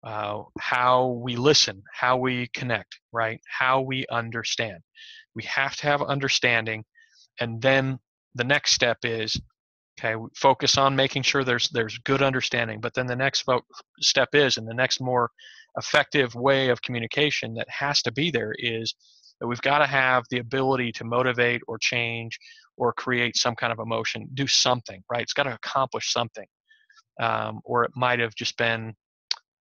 how we listen, how we connect, right? How we understand. We have to have understanding, and then the next step is, okay, focus on making sure there's good understanding. But then the next step is, and the next more effective way of communication that has to be there, is that we've got to have the ability to motivate or change or create some kind of emotion, do something, right? It's got to accomplish something, or it might have just been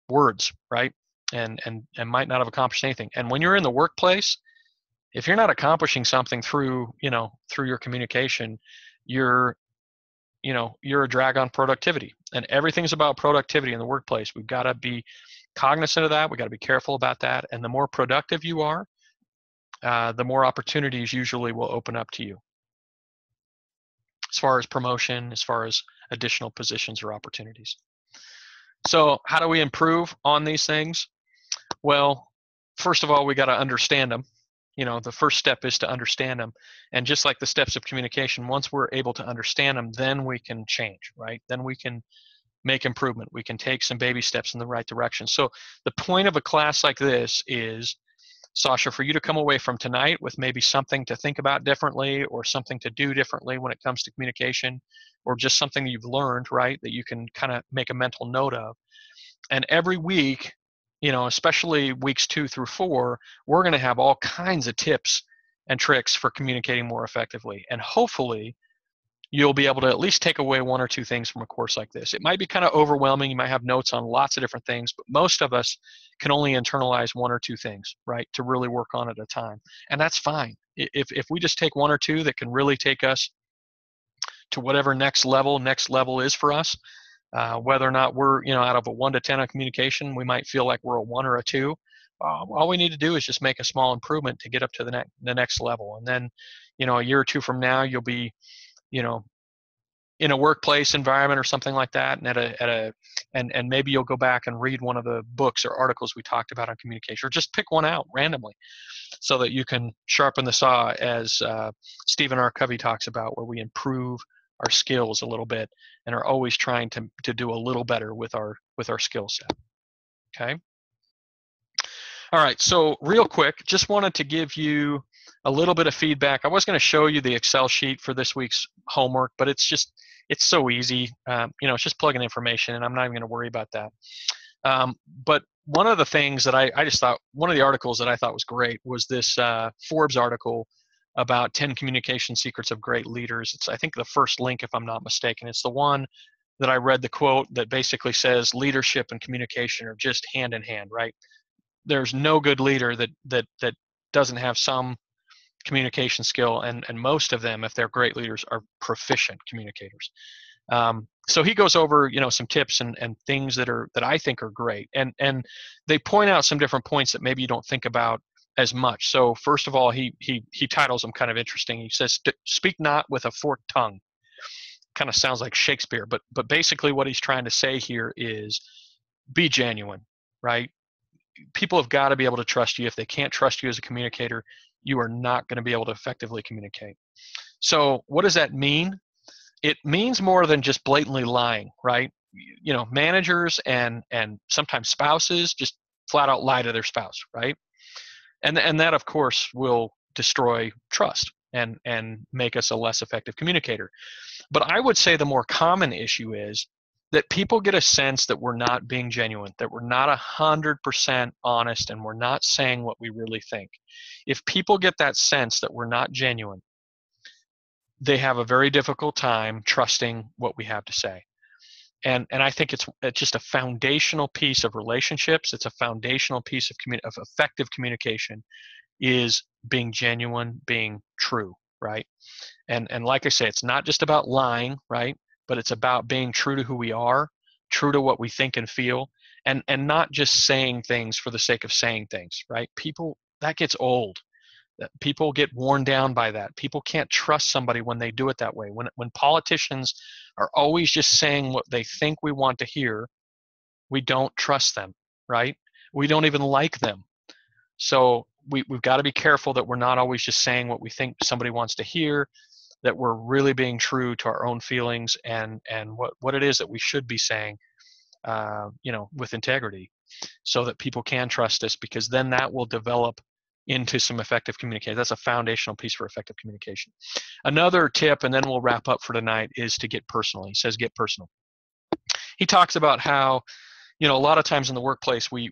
words, right? And might not have accomplished anything. And when you're in the workplace, if you're not accomplishing something through your communication, you're a drag on productivity. And everything's about productivity in the workplace. We've got to be cognizant of that. We've got to be careful about that. And the more productive you are, the more opportunities usually will open up to you, as far as promotion, as far as additional positions or opportunities. So how do we improve on these things? Well, first of all, we got to understand them. The first step is to understand them. And just like the steps of communication, once we're able to understand them, then we can change, right? Then we can make improvement. We can take some baby steps in the right direction. So the point of a class like this is, Sasha, for you to come away from tonight with maybe something to think about differently, or something to do differently when it comes to communication, or just something you've learned, right, that you can kind of make a mental note of. And every week, especially weeks 2 through 4, we're going to have all kinds of tips and tricks for communicating more effectively. And hopefully you'll be able to at least take away 1 or 2 things from a course like this. It might be kind of overwhelming. You might have notes on lots of different things, but most of us can only internalize 1 or 2 things, right, to really work on at a time. And that's fine. If we just take 1 or 2 that can really take us to whatever next level is for us, whether or not we're, out of a 1 to 10 on communication, we might feel like we're a 1 or a 2. All we need to do is just make a small improvement to get up to the next level. And then, a year or 2 from now, you'll be, in a workplace environment or something like that, and and maybe you'll go back and read one of the books or articles we talked about on communication, or just pick one out randomly, so that you can sharpen the saw, as Stephen R. Covey talks about, where we improve our skills a little bit and are always trying to do a little better with our skill set. Okay. All right, so real quick, just wanted to give you a little bit of feedback. I was going to show you the Excel sheet for this week's homework, but it's so easy. It's just plugging information, and I'm not even going to worry about that. But one of the things that I just thought, one of the articles that I thought was great was this Forbes article about 10 communication secrets of great leaders. It's, I think, the first link, if I'm not mistaken. It's the one that I read the quote that basically says leadership and communication are just hand in hand, right? There's no good leader that doesn't have some communication skill, and most of them, if they're great leaders, are proficient communicators. So he goes over, some tips and things that I think are great, and they point out some different points that maybe you don't think about as much. So first of all, he titles them kind of interesting. He says, "Speak not with a forked tongue." Kind of sounds like Shakespeare, but basically what he's trying to say here is be genuine, right? People have got to be able to trust you. If they can't trust you as a communicator, you are not going to be able to effectively communicate. So what does that mean? It means more than just blatantly lying, right? Managers and sometimes spouses just flat out lie to their spouse, right? And that, of course, will destroy trust and make us a less effective communicator. But I would say the more common issue is that people get a sense that we're not being genuine, that we're not 100% honest, and we're not saying what we really think. If people get that sense that we're not genuine, they have a very difficult time trusting what we have to say. And I think it's just a foundational piece of relationships. It's a foundational piece of effective communication, is being genuine, being true, right? And like I say, it's not just about lying, right? But it's about being true to who we are, true to what we think and feel, and not just saying things for the sake of saying things, right? People, that gets old. People get worn down by that. People can't trust somebody when they do it that way. When politicians are always just saying what they think we want to hear, we don't trust them, right? We don't even like them. So we've got to be careful that we're not always just saying what we think somebody wants to hear, that we're really being true to our own feelings and what it is that we should be saying, with integrity, so that people can trust us, because then that will develop into some effective communication. That's a foundational piece for effective communication. Another tip, and then we'll wrap up for tonight, is to get personal. He says get personal. He talks about how, a lot of times in the workplace we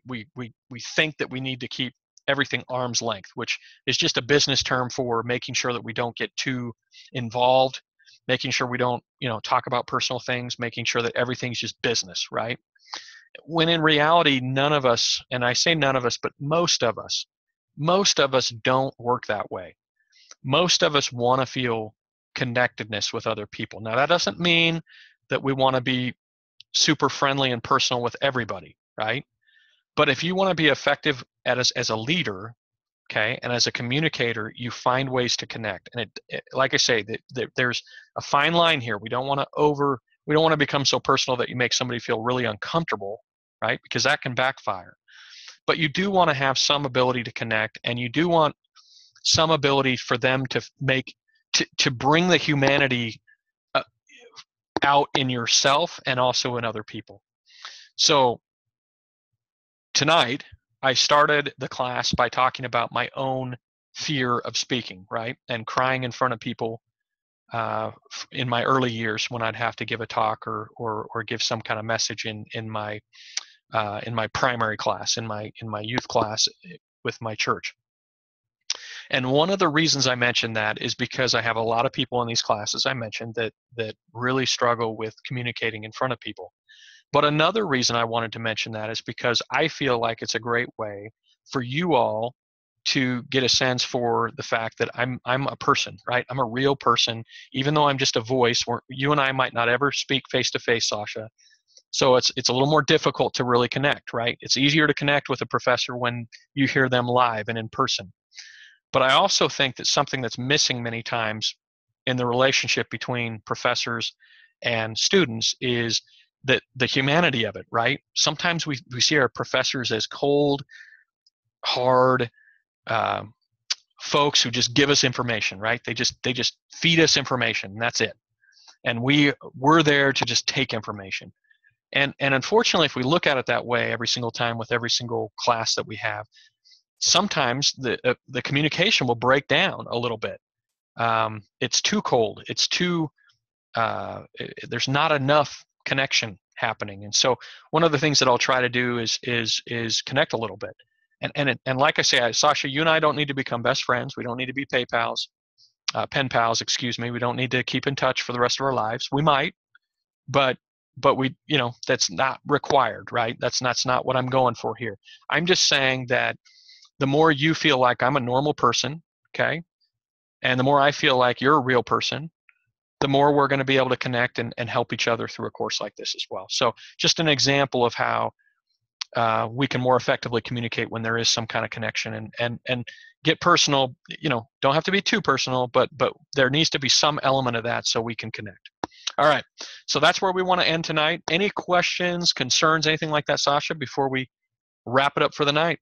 think that we need to keep everything arm's length, which is just a business term for making sure that we don't get too involved, making sure we don't, talk about personal things, making sure that everything's just business, right? When in reality, none of us, and I say none of us, but most of us don't work that way. Most of us want to feel connectedness with other people. Now, that doesn't mean that we want to be super friendly and personal with everybody, right? But if you want to be effective as a leader, okay, and as a communicator, you find ways to connect. And it like I say, there's a fine line here. We don't want to become so personal that you make somebody feel really uncomfortable, right? Because that can backfire. But you do want to have some ability to connect, and you do want some ability for them to bring the humanity out in yourself and also in other people. So tonight, I started the class by talking about my own fear of speaking, right? And crying in front of people in my early years when I'd have to give a talk or give some kind of message in my primary class, in my youth class with my church. And one of the reasons I mentioned that is because I have a lot of people in these classes I mentioned that really struggle with communicating in front of people. But another reason I wanted to mention that is because I feel like it's a great way for you all to get a sense for the fact that I'm a person, right? I'm a real person, even though I'm just a voice. Where you and I might not ever speak face to face, Sasha. So it's a little more difficult to really connect, right? It's easier to connect with a professor when you hear them live and in person. But I also think that something that's missing many times in the relationship between professors and students is that the humanity of it, right? Sometimes we see our professors as cold, hard folks who just give us information, right? They just feed us information, and that's it. and we're there to just take information. And unfortunately, if we look at it that way every single time with every single class that we have, sometimes the communication will break down a little bit. It's too cold. It's too there's not enough connection happening. And so one of the things that I'll try to do is connect a little bit. And like I say, Sasha, you and I don't need to become best friends. We don't need to be pen pals, excuse me. We don't need to keep in touch for the rest of our lives. We might, but we, that's not required, right? That's not what I'm going for here. I'm just saying that the more you feel like I'm a normal person, okay, and the more I feel like you're a real person, the more we're going to be able to connect and help each other through a course like this as well. So just an example of how we can more effectively communicate when there is some kind of connection, and get personal. Don't have to be too personal, but there needs to be some element of that so we can connect. All right, so that's where we want to end tonight. Any questions, concerns, anything like that, Sasha, before we wrap it up for the night?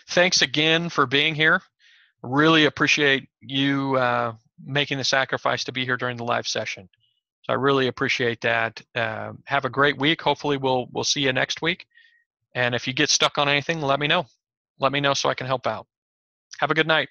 Thanks again for being here. Really appreciate you making the sacrifice to be here during the live session. So I really appreciate that. Have a great week. Hopefully we'll see you next week. And if you get stuck on anything, let me know. Let me know so I can help out. Have a good night.